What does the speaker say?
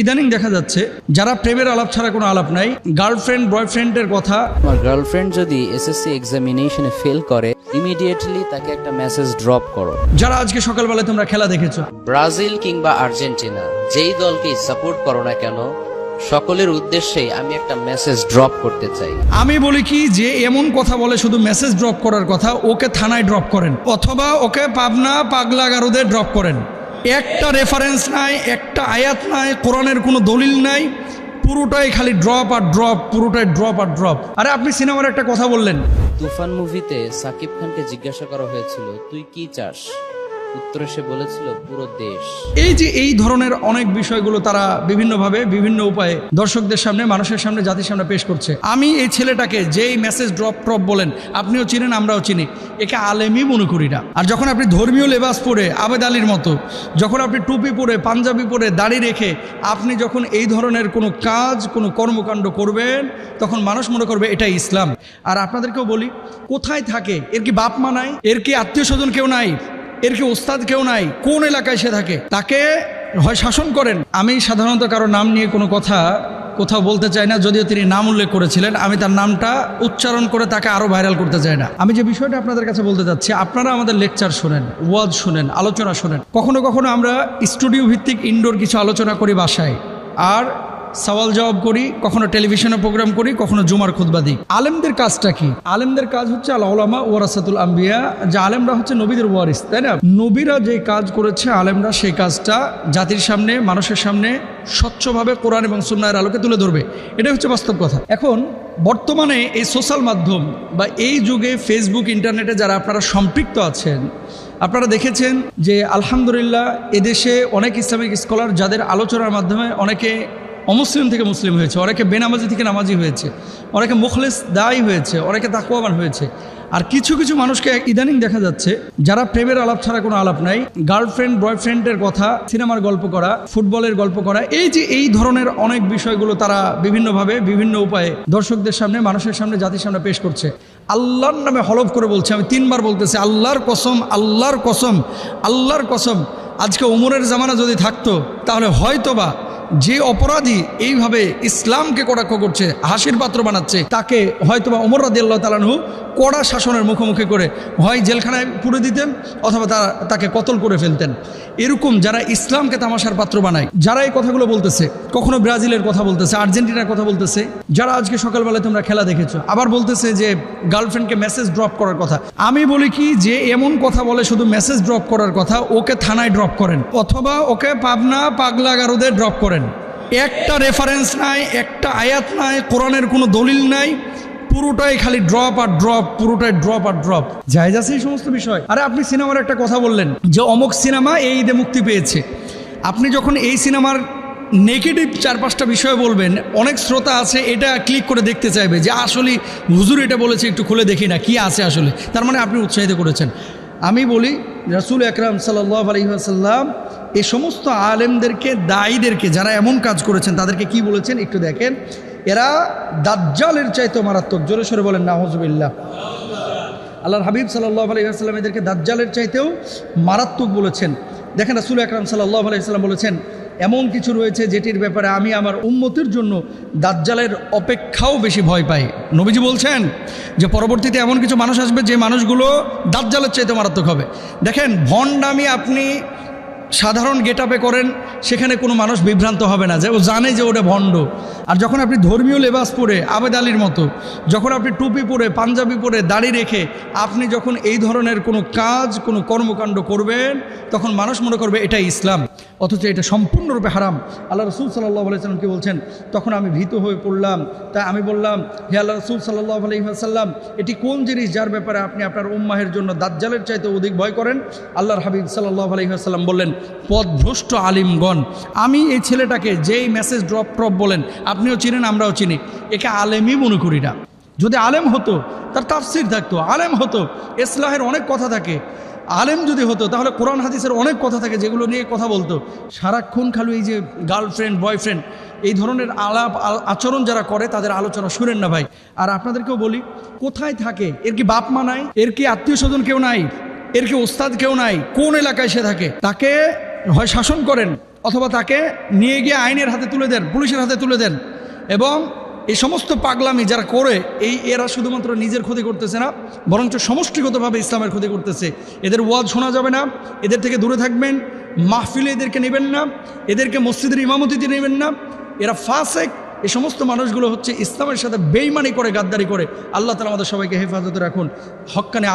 ইদানিং দেখা যাচ্ছে যারা প্রেমের আলাপ ছাড়া কোনো আলাপ নাই, গার্লফ্রেন্ড বয়ফ্রেন্ডের কথা। আমার গার্লফ্রেন্ড যদি এসএসসি এক্সামিনেশনে ফেল করে ইমিডিয়েটলি তাকে একটা মেসেজ ড্রপ করো। যারা আজকে সকালবেলায় তোমরা খেলা দেখেছো, ব্রাজিল কিংবা আর্জেন্টিনা যেই দলকেই সাপোর্ট করো না কেন, সকলের উদ্দেশ্যেই আমি একটা মেসেজ ড্রপ করতে চাই। আমি বলি কি যে এমন কথা বলে শুধু মেসেজ ড্রপ করার কথা, ওকে থানায় ড্রপ করেন অথবা ওকে পাবনা পাগলা গারদে ড্রপ করেন। একটা রেফারেন্স নাই, একটা আয়াত নাই, কোরআনের কোনো দলিল নাই, পুরোটাই খালি ড্রপ আর ড্রপ, পুরোটাই ড্রপ আর ড্রপ। আরে আপনি সিনেমার একটা কথা বললেন, তুফান মুভিতে সাকিব খানকে জিজ্ঞাসা করা হয়েছিল তুই কি চাস, উত্তরে সে বলেছিল পুরো দেশ। এই যে এই ধরনের অনেক বিষয়গুলো তারা বিভিন্নভাবে বিভিন্ন উপায়ে দর্শকদের সামনে, মানুষের সামনে, জাতির সামনে পেশ করছে। আমি এই ছেলেটাকে যেই মেসেজ ড্রপ বলেন, আপনিও চিনেন আমরাও চিনি, একে আলেমই মনে করি না। আর যখন আপনি ধর্মীয় লেবাস পরে আবেদ আলীর মতো, যখন আপনি টুপি পরে পাঞ্জাবি পরে দাড়ি রেখে আপনি যখন এই ধরনের কোনো কাজ, কোনো কর্মকাণ্ড করবেন, তখন মানুষ মনে করবে এটাই ইসলাম। আর আপনাদেরকেও বলি, কোথায় থাকে এর কি বাপ মা নাই, এর কি আত্মীয় স্বজন কেউ নাই, এর কি ওস্তাদ কেউ নাই, কোন এলাকায় সে থাকে, তাকে হয় শাসন করেন। আমি সাধারণত কারো নাম নিয়ে কোনো কথা কোথাও বলতে চাই না, যদিও তিনি নাম উল্লেখ করেছিলেন। আমি তার নামটা উচ্চারণ করে তাকে আরো ভাইরাল করতে চাই না। আমি যে বিষয়টা আপনাদের কাছে বলতে চাচ্ছি, আপনারা আমাদের লেকচার শোনেন, ওয়াজ শোনেন, আলোচনা শোনেন। কখনো কখনো আমরা স্টুডিও ভিত্তিক ইনডোর কিছু আলোচনা করি বাসায়, আর সওয়াল জবাব করি, কখনো টেলিভিশনে প্রোগ্রাম করি, কখনো জুমার খুতবা দিই। আলেমদের কাজটা কি? আলেমদের কাজ হচ্ছে আল উলামা ওয়ারাসাতুল আম্বিয়া, যে আলেমরা হচ্ছে নবীদের ওয়ারিস, তাই না? নবীরা যে কাজ করেছে, আলেমরা সেই কাজটা জাতির সামনে, মানুষের সামনে স্বচ্ছভাবে কোরআন এবং সুন্নাহর আলোকে তুলে ধরবে। এটাই হচ্ছে বাস্তব কথা। এখন বর্তমানে এই সোশ্যাল মাধ্যম বা এই যুগে ফেসবুক, ইন্টারনেটে যারা আপনারা সম্পৃক্ত আছেন, আপনারা দেখেছেন যে আলহামদুলিল্লাহ এদেশে অনেক ইসলামিক স্কলার যাদের আলোচনার মাধ্যমে অনেকে অমুসলিম থেকে মুসলিম হয়েছে, অনেকে বেনামাজি থেকে নামাজি হয়েছে, অনেকে মুখলেস দায়ী হয়েছে, অনেকে তাকওয়াবান হয়েছে। আর কিছু কিছু মানুষকে ইদানিং দেখা যাচ্ছে যারা প্রেমের আলাপ ছাড়া কোনো আলাপ নাই, গার্লফ্রেন্ড বয়ফ্রেন্ডের কথা, সিনেমার গল্প করা, ফুটবলের গল্প করা, এই যে এই ধরনের অনেক বিষয়গুলো তারা বিভিন্নভাবে বিভিন্ন উপায়ে দর্শকদের সামনে, মানুষের সামনে, জাতির সামনে পেশ করছে। আল্লাহর নামে হলফ করে বলছে, আমি 3 বার বলতেছি, আল্লাহর কসম, আল্লাহর কসম, আল্লাহর কসম, আজকে ওমরের জামানা যদি থাকতো, তাহলে হয়তোবা যে অপরাধী এইভাবে ইসলামকে কটাক্ষ করছে, হাসির পাত্র বানাচ্ছে, তাকে হয়তোবা ওমর রাদিয়াল্লাহু তাআলা আনহু কড়া শাসনের মুখোমুখি করে হয় জেলখানায় পুরে দিতেন অথবা তাকে কতল করে ফেলতেন। এরকম যারা ইসলামকে তামাশার পাত্র বানায়, যারা এই কথাগুলো বলতেছে, কখনো ব্রাজিলের কথা বলতেছে, আর্জেন্টিনার কথা বলতেছে, যারা আজকে সকালবেলায় তোমরা খেলা দেখেছো, আবার বলতেছে যে গার্লফ্রেন্ডকে মেসেজ ড্রপ করার কথা। আমি বলি কি যে এমন কথা বলে শুধু মেসেজ ড্রপ করার কথা, ওকে থানায় ড্রপ করেন অথবা ওকে পাবনা পাগলা গারদে ড্রপ করেন। একটা রেফারেন্স নাই, একটা আয়াত নাই, কোরআনের কোনো দলিল নাই, পুরোটাই খালি ড্রপ আর ড্রপ, পুরোটাই ড্রপ আর ড্রপ। জায়েজ আছে এই সমস্ত বিষয়? আরে আপনি সিনেমার একটা কথা বললেন যে অমুক সিনেমা এই ঈদে মুক্তি পেয়েছে, আপনি যখন এই সিনেমার নেগেটিভ 4-5টা বিষয় বলবেন, অনেক শ্রোতা আছে এটা ক্লিক করে দেখতে চাইবে যে আসলে হুজুর এটা বলেছে, একটু খুলে দেখি না কি আছে আসলে, তার মানে আপনি উৎসাহিত করেছেন। আমি বলি রাসূল আকরাম সাল্লাল্লাহু আলাইহি ওয়াসাল্লাম এই সমস্ত আলেমদেরকে, দায়ীদেরকে, যারা এমন কাজ করেছেন, তাদেরকে কি বলেছেন একটু দেখেন। এরা দাজ্জালের চাইতেও মারাত্মক। জোরে সরে বলেন নাউযুবিল্লাহ। আল্লাহর হাবিব সাল্লাল্লাহু আলাইহি ওয়াসাল্লাম এদেরকে দাজ্জালের চাইতেও মারাত্মক বলেছেন। দেখেন রাসূল আকরাম সাল্লাল্লাহু আলাইহি ওয়াসাল্লাম বলেছেন, এমন কিছু রয়েছে যেটির ব্যাপারে আমি আমার উম্মতের জন্য দাজ্জালের অপেক্ষাও বেশি ভয় পাই। নবীজি বলছেন যে পরবর্তীতে এমন কিছু মানুষ আসবে যে মানুষগুলো দাজ্জালের চাইতে মারাত্মক হবে। দেখেন, ভণ্ডামি আপনি সাধারণ গেটআপে করেন, সেখানে কোনো মানুষ বিভ্রান্ত হবে না, যে ও জানে যে ওটা ভণ্ড। আর যখন আপনি ধর্মীয় লেবাস পরে আবেদ আলীর মতো, যখন আপনি টুপি পরে পাঞ্জাবি পরে দাড়ি রেখে আপনি যখন এই ধরনের কোনো কাজ, কোনো কর্মকাণ্ড করবেন, তখন মানুষ মনে করবে এটাই ইসলাম, অথচ এটা সম্পূর্ণরূপে হারাম। আল্লাহ রাসূল সাল্লাল্লাহু আলাইহি ওয়াসাল্লাম কি বলছেন? তখন আমি ভীত হয়ে পড়লাম। তাই আমি বললাম, হে আল্লাহ রাসূল সাল্লাল্লাহু আলাইহি ওয়াসাল্লাম, এটি কোন জিনিস যার ব্যাপারে আপনি আপনার উম্মাহের জন্য দাজ্জালের চাইতে অধিক ভয় করেন? আল্লাহর হাবিব সাল্লাল্লাহু আলাইহি ওয়াসাল্লাম বললেন, পথভ্রষ্ট আলিমগণ। আমি এই ছেলেটাকে যেই মেসেজ ড্রপ বলেন, আপনিও চিনেন আমরাও চিনি, একে আলেমই মনে করি না। যদি আলেম হতো তার তাফসির থাকতো, আলেম হতো ইসলাহের অনেক কথা থাকে, আলেম যদি হতো তাহলে কোরআন হাদিসের অনেক কথা থাকে যেগুলো নিয়ে কথা বলতো। সারাক্ষণ খালি এই যে গার্লফ্রেন্ড বয়ফ্রেন্ড এই ধরনের আলাপ আচরণ যারা করে, তাদের আলোচনা শুনেন না ভাই। আর আপনাদেরকেও বলি, কোথায় থাকে এর কি বাপ মা নাই, এর কি আত্মীয় স্বজন কেউ নাই, এর কি ওস্তাদ কেউ নাই, কোন এলাকায় সে থাকে, তাকে হয় শাসন করেন অথবা তাকে নিয়ে গিয়ে আইনের হাতে তুলে দেন, পুলিশের হাতে তুলে দেন। এবং এই সমস্ত পাগলামি যারা করে এরা শুধুমাত্র নিজের ক্ষতি করতেছে না, বরঞ্চ সমষ্টিগতভাবে ইসলামের ক্ষতি করতেছে। এদের ওয়াজ শোনা যাবে না, এদের থেকে দূরে থাকবেন, মাহফিলে এদেরকে নেবেন না, এদেরকে মসজিদের ইমামতিতে নেবেন না। এরা ফাসেক। এই সমস্ত মানুষগুলো হচ্ছে ইসলামের সাথে বেইমানি করে, গাদ্দারি করে। আল্লাহ তাআলা আমাদের সবাইকে হেফাজতে রাখুন। হক্কানে